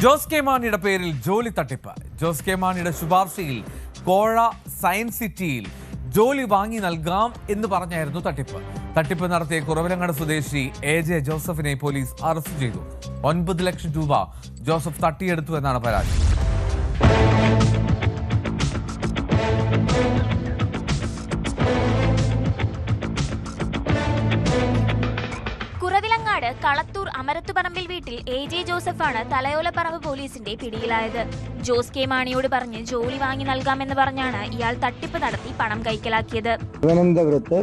Jose K മാണിയുടെ പേരിൽ ജോലി തട്ടിപ്പ്. ജോസ് കെ മാണിയുടെ ശുപാർശയിൽ കോഴ സയൻസ് സിറ്റിയിൽ ജോലി വാങ്ങി നൽകാം എന്ന് പറഞ്ഞായിരുന്നു തട്ടിപ്പ് നടത്തിയ കുറവിലങ്ങാട് സ്വദേശി AJ ജോസഫിനെ പോലീസ് അറസ്റ്റ് ചെയ്തു. 9 ലക്ഷം രൂപ ജോസഫ് തട്ടിയെടുത്തു എന്നാണ് പരാതി. കുറവിലങ്ങാട് കളത്തൂർ അമരത്തുപറമ്പിൽ വീട്ടിൽ AJ ജോസഫാണ് തലയോലപ്പറമ്പ് പോലീസിന്റെ പിടിയിലായത്. ജോസ് കെ മാണിയോട് പറഞ്ഞ് ജോലി വാങ്ങി നൽകാമെന്ന് പറഞ്ഞാണ് ഇയാൾ തട്ടിപ്പ് നടത്തി പണം കൈക്കലാക്കിയത്. തിരുവനന്തപുരത്ത്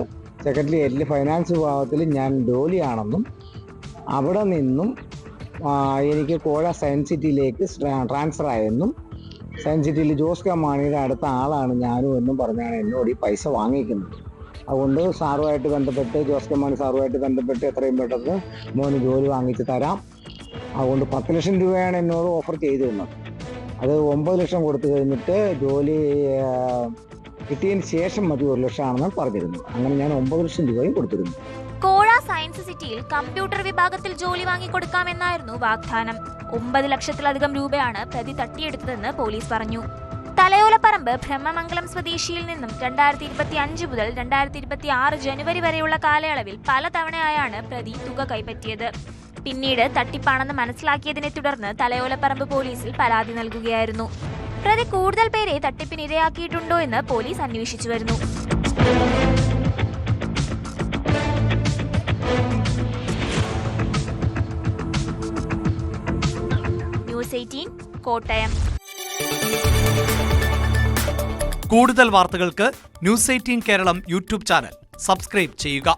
സെക്രട്ടേറിയറ്റിൽ ഫൈനാൻസ് വിഭാഗത്തിൽ ഞാൻ ജോലിയാണെന്നും അവിടെ നിന്നും എനിക്ക് കോഴ സയൻസ് സിറ്റിയിലേക്ക് ട്രാൻസ്ഫർ ആയെന്നും സയൻസ് സിറ്റിയിൽ ജോസ് കെ മാണിയുടെ അടുത്ത ആളാണ് ഞാനും എന്നും പറഞ്ഞാണ് എന്നോട് ഈ പൈസ വാങ്ങിക്കുന്നത്. അതുകൊണ്ട് സാറുമായിട്ട് ബന്ധപ്പെട്ട് ജോസ് കെ മാണി സാറുമായിട്ട് ബന്ധപ്പെട്ട് എത്രയും പെട്ടെന്ന് മോന് ജോലി വാങ്ങിച്ച് തരാം. അതുകൊണ്ട് 10 ലക്ഷം രൂപയാണ് എന്നോട് ഓഫർ ചെയ്തിരുന്നത്. അത് 9 ലക്ഷം കൊടുത്തു കഴിഞ്ഞിട്ട് ജോലി കിട്ടിയതിന് ശേഷം മതി 1 ലക്ഷമാണെന്ന് പറഞ്ഞിരുന്നു. അങ്ങനെ ഞാൻ 9 ലക്ഷം രൂപയും കൊടുത്തിരുന്നു. കോഴ സയൻസ് സിറ്റിയിൽ കമ്പ്യൂട്ടർ വിഭാഗത്തിൽ ജോലി വാങ്ങിക്കൊടുക്കാമെന്നായിരുന്നു വാഗ്ദാനം. 9 ലക്ഷത്തിലധികം രൂപയാണ് പ്രതി തട്ടിയെടുത്തതെന്ന് പോലീസ് പറഞ്ഞു. തലയോലപ്പറമ്പ് ബ്രഹ്മമംഗലം സ്വദേശിയിൽ നിന്നും 2025 മുതൽ 2026 ജനുവരി വരെയുള്ള കാലയളവിൽ പലതവണയായാണ് പ്രതി തുക കൈപ്പറ്റിയത്. പിന്നീട് തട്ടിപ്പാണെന്ന് മനസ്സിലാക്കിയതിനെ തുടർന്ന് തലയോലപ്പറമ്പ് പോലീസിൽ പരാതി നൽകുകയായിരുന്നു. പ്രതി കൂടുതൽ പേരെ തട്ടിപ്പിന് ഇരയാക്കിയിട്ടുണ്ടോ എന്ന് പോലീസ് അന്വേഷിച്ചു വരുന്നു. ന്യൂസ് 18 കോട്ടയം. കൂടുതൽ വാർത്തകൾക്ക് news 18 Keralam YouTube channel subscribe ചെയ്യുക.